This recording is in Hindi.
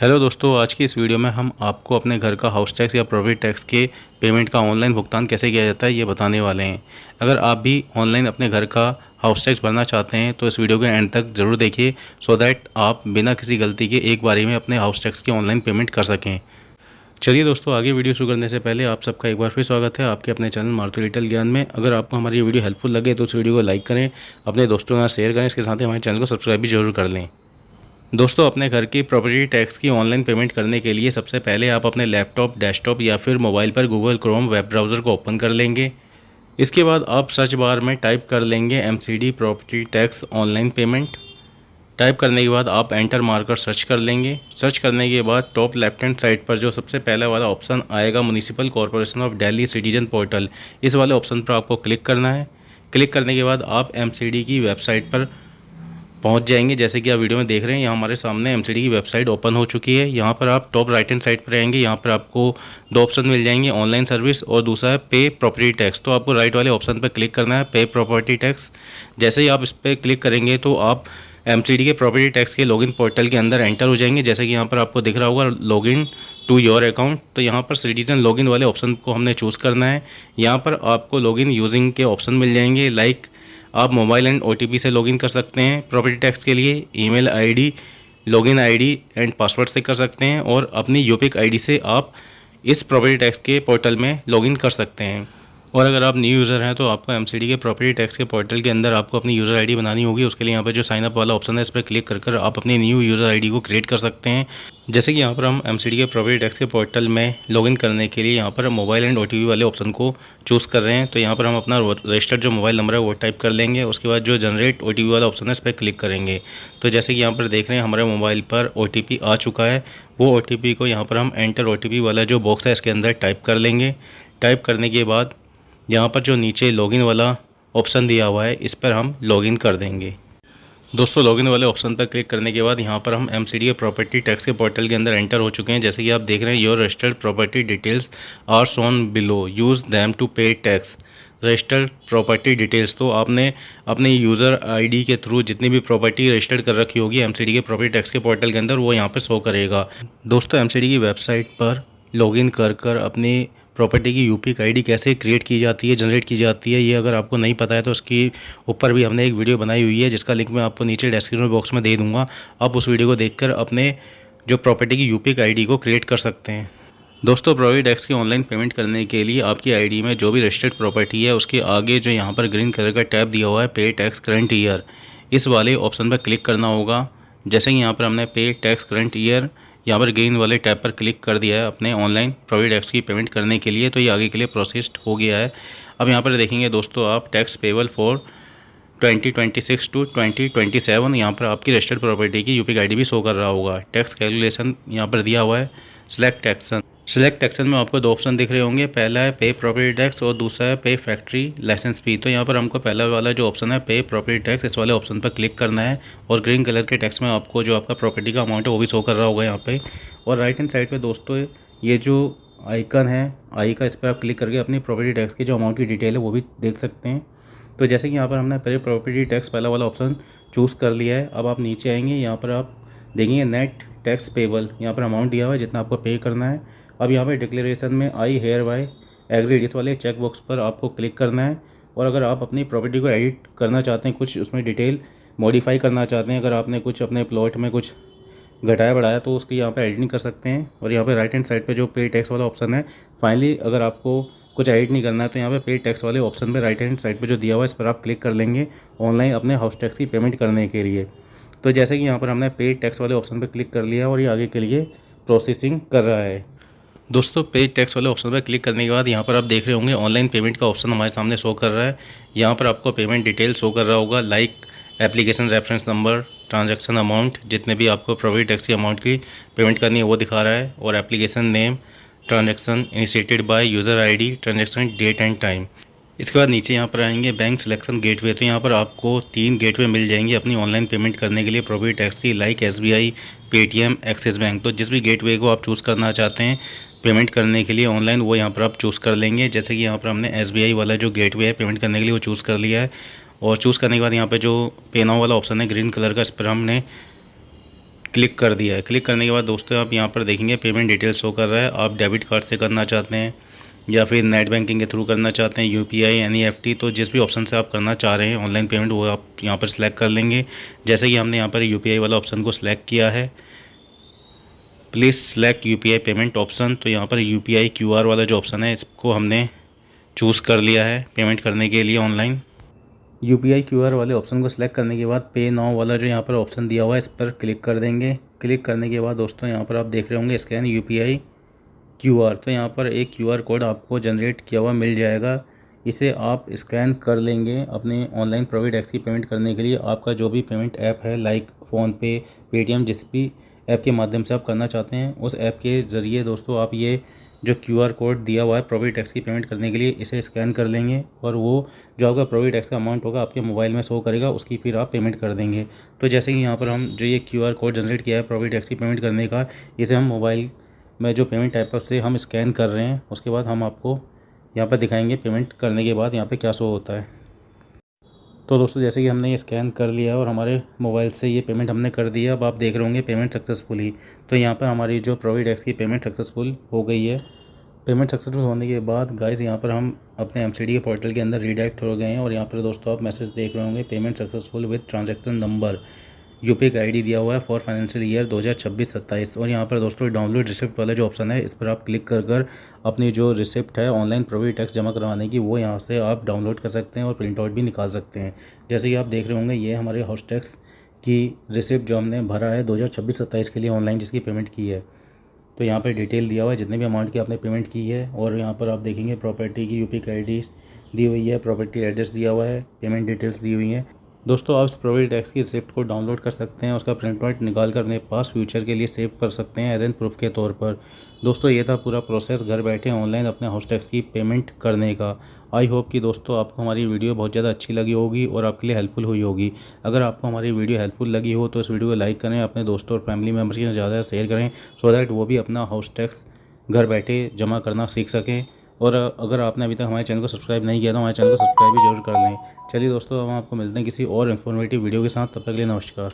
हेलो दोस्तों, आज की इस वीडियो में हम आपको अपने घर का हाउस टैक्स या प्रॉपर्टी टैक्स के पेमेंट का ऑनलाइन भुगतान कैसे किया जाता है ये बताने वाले हैं। अगर आप भी ऑनलाइन अपने घर का हाउस टैक्स भरना चाहते हैं तो इस वीडियो के एंड तक ज़रूर देखिए, सो दैट आप बिना किसी गलती के एक बारी में अपने हाउस टैक्स की ऑनलाइन पेमेंट कर सकें। चलिए दोस्तों, आगे वीडियो शुरू करने से पहले आप सबका एक बार फिर स्वागत है आपके अपने चैनल मारुति डिजिटल ज्ञान में। अगर आपको हमारी ये वीडियो हेल्पफुल लगे तो इस वीडियो को लाइक करें, अपने दोस्तों के साथ शेयर करें, इसके साथ ही हमारे चैनल को सब्सक्राइब भी जरूर कर लें। दोस्तों, अपने घर की प्रॉपर्टी टैक्स की ऑनलाइन पेमेंट करने के लिए सबसे पहले आप अपने लैपटॉप, डेस्कटॉप या फिर मोबाइल पर गूगल क्रोम वेब ब्राउज़र को ओपन कर लेंगे। इसके बाद आप सर्च बार में टाइप कर लेंगे MCD property tax online payment. Type करने के बाद आप एंटर मारकर सर्च कर लेंगे। सर्च करने के बाद टॉप लेफ्ट हैंड साइड पर जो सबसे पहला वाला ऑप्शन आएगा municipal corporation of Delhi citizen portal, इस वाले ऑप्शन पर आपको क्लिक करना है। क्लिक करने के बाद आप एमसीडी की वेबसाइट पर पहुंच जाएंगे। जैसे कि आप वीडियो में देख रहे हैं, यहाँ हमारे सामने एमसीडी की वेबसाइट ओपन हो चुकी है। यहाँ पर आप टॉप राइट हैंड साइड पर आएंगे, यहाँ पर आपको दो ऑप्शन मिल जाएंगे, ऑनलाइन सर्विस और दूसरा है पे प्रॉपर्टी टैक्स। तो आपको राइट वाले ऑप्शन पर क्लिक करना है, पे प्रॉपर्टी टैक्स। जैसे ही आप इस पर क्लिक करेंगे तो आप एमसीडी के प्रॉपर्टी टैक्स के लॉगिन पोर्टल के अंदर एंटर हो जाएंगे। जैसे कि यहाँ पर आपको दिख रहा होगा लॉगिन टू योर अकाउंट, तो यहाँ पर सिटीजन लॉगिन वाले ऑप्शन को हमने चूज़ करना है। यहाँ पर आपको लॉगिन यूजिंग के ऑप्शन मिल जाएंगे, लाइक आप मोबाइल एंड ओटीपी से लॉगिन कर सकते हैं प्रॉपर्टी टैक्स के लिए, email ID, login ID and password से कर सकते हैं, और अपनी यूपिक आईडी से आप इस प्रॉपर्टी टैक्स के पोर्टल में लॉगिन कर सकते हैं। और अगर आप न्यू यूज़र हैं तो आपको एमसीडी के प्रॉपर्टी टैक्स के पोर्टल के अंदर आपको अपनी यूज़र आईडी बनानी होगी। उसके लिए यहाँ पर जो साइन अप वाला ऑप्शन है इस पर क्लिक कर आप अपनी न्यू यूज़र आईडी को क्रिएट कर सकते हैं। जैसे कि यहाँ पर हम एमसीडी के प्रॉपर्टी टैक्स के पोर्टल में लॉगिन करने के लिए यहाँ पर मोबाइल एंड ओटीपी वाले ऑप्शन को चूज़ कर रहे हैं। तो यहाँ पर हम अपना रजिस्टर्ड जो मोबाइल नंबर है वो टाइप कर लेंगे। उसके बाद जो जनरेट ओटीपी वाला ऑप्शन है इस पर क्लिक करेंगे। तो जैसे कि यहाँ पर देख रहे हैं हमारे मोबाइल पर ओटीपी आ चुका है। वो ओटीपी को यहाँ पर हम एंटर ओटीपी वाला जो बॉक्स है इसके अंदर टाइप कर लेंगे। टाइप करने के बाद यहाँ पर जो नीचे लॉगिन वाला ऑप्शन दिया हुआ है इस पर हम लॉगिन कर देंगे। दोस्तों, लॉगिन वाले ऑप्शन पर क्लिक करने के बाद यहाँ पर हम एमसीडी के प्रॉपर्टी टैक्स के पोर्टल के अंदर एंटर हो चुके हैं। जैसे कि आप देख रहे हैं, your registered property details are shown below, use them to pay tax. Registered property details, तो आपने अपने यूज़र आईडी के थ्रू जितनी भी प्रॉपर्टी रजिस्टर्ड कर रखी होगी एमसीडी के प्रॉपर्टी टैक्स के पोर्टल के अंदर, वो यहाँ पर शो करेगा। दोस्तों, एमसीडी की वेबसाइट पर लॉगिन कर अपनी प्रॉपर्टी की यूपिक आईडी कैसे क्रिएट की जाती है, जनरेट की जाती है, ये अगर आपको नहीं पता है तो उसकी ऊपर भी हमने एक वीडियो बनाई हुई है जिसका लिंक मैं आपको नीचे डिस्क्रिप्शन बॉक्स में दे दूंगा। आप उस वीडियो को देखकर अपने जो प्रॉपर्टी की यूपिक आईडी को क्रिएट कर सकते हैं। दोस्तों, प्रॉपर्टी टैक्स की ऑनलाइन पेमेंट करने के लिए आपकी आईडी में जो भी रजिस्टर्ड प्रॉपर्टी है उसके आगे जो यहाँ पर ग्रीन कलर का टैब दिया हुआ है पे टैक्स करंट ईयर, इस वाले ऑप्शन पर क्लिक करना होगा। जैसे कि यहाँ पर हमने पे टैक्स करंट ईयर यहाँ पर ग्रीन वाले टैब पर क्लिक कर दिया है अपने ऑनलाइन प्रॉपर्टी टैक्स की पेमेंट करने के लिए, तो ये आगे के लिए प्रोसेस्ड हो गया है। अब यहाँ पर देखेंगे दोस्तों, आप टैक्स पेबल फॉर 2026 टू 2027, यहाँ पर आपकी रजिस्टर्ड प्रॉपर्टी की यूपिक आईडी भी शो कर रहा होगा। टैक्स कैलकुलेशन यहाँ पर दिया हुआ है, सिलेक्ट टैक्सन। सिलेक्ट टैक्सन में आपको दो ऑप्शन दिख रहे होंगे, पहला है पे प्रॉपर्टी टैक्स और दूसरा है पे फैक्ट्री लाइसेंस फी। तो यहाँ पर हमको पहला वाला जो ऑप्शन है पे प्रॉपर्टी टैक्स, इस वाले ऑप्शन पर क्लिक करना है और ग्रीन कलर के टैक्स में आपको जो आपका प्रॉपर्टी का अमाउंट है वो भी शो कर रहा होगा यहाँ पे। और राइट हैंड साइड पे दोस्तों ये जो आइकन है आई का, इस पर आप क्लिक करके अपनी प्रॉपर्टी टैक्स की जो अमाउंट की डिटेल है वो भी देख सकते हैं। तो जैसे कि यहाँ पर हमने पे प्रॉपर्टी टैक्स पहला वाला ऑप्शन चूज़ कर लिया है। अब आप नीचे आएंगे, यहाँ पर आप देखेंगे नेट टैक्स पेबल, यहाँ पर अमाउंट दिया हुआ है जितना आपको पे करना है। अब यहाँ पर डिक्लेरेशन में आई हेयर बाय एग्रीड, इस वाले चेक बॉक्स पर आपको क्लिक करना है। और अगर आप अपनी प्रॉपर्टी को एडिट करना चाहते हैं, कुछ उसमें डिटेल मॉडिफाई करना चाहते हैं, अगर आपने कुछ अपने प्लॉट में कुछ घटाया बढ़ाया तो उसकी यहाँ पे एडिटिंग कर सकते हैं। और यहाँ पे राइट हैंड साइड पे जो पे टैक्स वाला ऑप्शन है, फाइनली अगर आपको कुछ एडिट नहीं करना है तो यहाँ पे टैक्स वाले ऑप्शन पे राइट हैंड साइड पे जो दिया हुआ है इस पर आप क्लिक कर लेंगे ऑनलाइन अपने हाउस टैक्स की पेमेंट करने के लिए। तो जैसे कि यहाँ पर हमने पे टैक्स वाले ऑप्शन पर क्लिक कर लिया और ये आगे के लिए प्रोसेसिंग कर रहा है। दोस्तों, पे टैक्स वाले ऑप्शन पर क्लिक करने के बाद यहाँ पर आप देख रहे होंगे ऑनलाइन पेमेंट का ऑप्शन हमारे सामने शो कर रहा है। यहाँ पर आपको पेमेंट डिटेल शो कर रहा होगा, like application reference number, transaction amount, जितने भी आपको प्रॉपर्टी टैक्स की अमाउंट की पेमेंट करनी है वो दिखा रहा है, और application name, transaction initiated by, user ID, transaction date and time. इसके बाद नीचे यहाँ पर आएंगे बैंक सिलेक्शन गेटवे, तो यहाँ पर आपको 3 गेटवे मिल जाएंगे अपनी ऑनलाइन पेमेंट करने के लिए प्रॉपर्टी टैक्स की, like SBI, Paytm, axis bank. तो जिस भी गेटवे को आप चूज़ करना चाहते हैं पेमेंट करने के लिए ऑनलाइन, वो यहाँ पर आप चूज़ कर लेंगे। जैसे कि यहाँ पर हमने एसबीआई वाला जो गेटवे है पेमेंट करने के लिए वो चूज़ कर लिया है। और चूज़ करने के बाद यहाँ पे जो पे नाउ वाला ऑप्शन है ग्रीन कलर का, इस पर हमने क्लिक कर दिया है। क्लिक करने के बाद दोस्तों आप यहाँ पर देखेंगे पेमेंट डिटेल शो कर रहा है। आप डेबिट कार्ड से करना चाहते हैं या फिर नेट बैंकिंग के थ्रू करना चाहते हैं, यूपीआई, एनईएफटी, तो जिस भी ऑप्शन से आप करना चाह रहे हैं ऑनलाइन पेमेंट वो आप यहाँ पर सिलेक्ट कर लेंगे। जैसे कि हमने यहाँ पर यूपीआई वाला ऑप्शन को सिलेक्ट किया है, please select UPI payment option, तो यहाँ पर यूपीआई क्यूआर वाला जो ऑप्शन है इसको हमने चूज़ कर लिया है पेमेंट करने के लिए ऑनलाइन। यूपीआई क्यूआर वाले ऑप्शन को सिलेक्ट करने के बाद पे नाउ वाला जो यहाँ पर ऑप्शन दिया हुआ है इस पर क्लिक कर देंगे। क्लिक करने के बाद दोस्तों यहाँ पर आप देख रहे होंगे स्कैन यूपीआई क्यूआर, तो यहाँ पर एक क्यूआर कोड आपको जनरेट किया हुआ मिल जाएगा। इसे आप स्कैन कर लेंगे अपने ऑनलाइन प्रोविडेंट टैक्स की पेमेंट करने के लिए। आपका जो भी पेमेंट ऐप है लाइक फ़ोनपे, पेटीएम, जिस भी ऐप के माध्यम से आप करना चाहते हैं उस ऐप के ज़रिए दोस्तों आप ये जो क्यूआर कोड दिया हुआ है प्रोविडेंट टैक्स की पेमेंट करने के लिए इसे स्कैन कर लेंगे और वो जो आपका प्रोविडेंट टैक्स का अमाउंट होगा आपके मोबाइल में शो करेगा, उसकी फिर आप पेमेंट कर देंगे। तो जैसे कि यहाँ पर हम जो ये क्यूआर कोड जनरेट किया है प्रोविडेंट टैक्स की पेमेंट करने का, इसे हम मोबाइल में जो पेमेंट ऐप से हम स्कैन कर रहे हैं, उसके बाद हम आपको यहाँ पर दिखाएंगे पेमेंट करने के बाद यहाँ पे क्या शो होता है। तो दोस्तों जैसे कि हमने ये स्कैन कर लिया और हमारे मोबाइल से ये पेमेंट हमने कर दिया, अब आप देख रहे होंगे पेमेंट सक्सेसफुली। तो यहाँ पर हमारी जो प्रोविडेंट टैक्स की पेमेंट सक्सेसफुल हो गई है। पेमेंट सक्सेसफुल होने के बाद गाइस यहाँ पर हम अपने एमसीडी के पोर्टल के अंदर रीडायरेक्ट हो गए हैं और यहाँ पर दोस्तों आप मैसेज देख रहे होंगे payment successful with transaction number, UPI ID दिया हुआ है फॉर फाइनेंशियल ईयर 2026-27। और यहाँ पर दोस्तों डाउनलोड रिसिप्ट वाला जो ऑप्शन है इस पर आप क्लिक कर अपनी जो रिसिप्ट है ऑनलाइन प्रोविडेंट टैक्स जमा करवाने की वो यहाँ से आप डाउनलोड कर सकते हैं और प्रिंट आउट भी निकाल सकते हैं। जैसे कि आप देख रहे होंगे ये हमारे हाउस टैक्स की रिसिप्ट जो हमने भरा है 2026-27 के लिए ऑनलाइन जिसकी पेमेंट की है। तो यहाँ पर डिटेल दिया हुआ है जितने भी अमाउंट की आपने पेमेंट की है और यहाँ पर आप देखेंगे प्रॉपर्टी की यूपीआई आईडी दी हुई है, प्रॉपर्टी एड्रेस दिया हुआ है, पेमेंट डिटेल्स दी हुई हैं। दोस्तों आप इस प्रोविडेंट टैक्स की रिसिप्ट को डाउनलोड कर सकते हैं, उसका प्रिंट आउट निकाल कर अपने पास फ्यूचर के लिए सेव कर सकते हैं एज एन प्रूफ के तौर पर। दोस्तों ये था पूरा प्रोसेस घर बैठे ऑनलाइन अपने हाउस टैक्स की पेमेंट करने का। आई होप कि दोस्तों आपको हमारी वीडियो बहुत ज़्यादा अच्छी लगी होगी और आपके लिए हेल्पफुल हुई होगी। अगर आपको हमारी वीडियो हेल्पफुल लगी हो तो इस वीडियो को लाइक करें, अपने दोस्तों और फैमिली मेम्बर्स के साथ ज़्यादा शेयर करें सो दैट वो भी अपना हाउस टैक्स घर बैठे जमा करना सीख सकें। और अगर आपने अभी तक हमारे चैनल को सब्सक्राइब नहीं किया तो हमारे चैनल को सब्सक्राइब भी जरूर कर लें। चलिए दोस्तों हम आपको मिलते हैं किसी और इन्फॉर्मेटिव वीडियो के साथ, तब तक के लिए नमस्कार।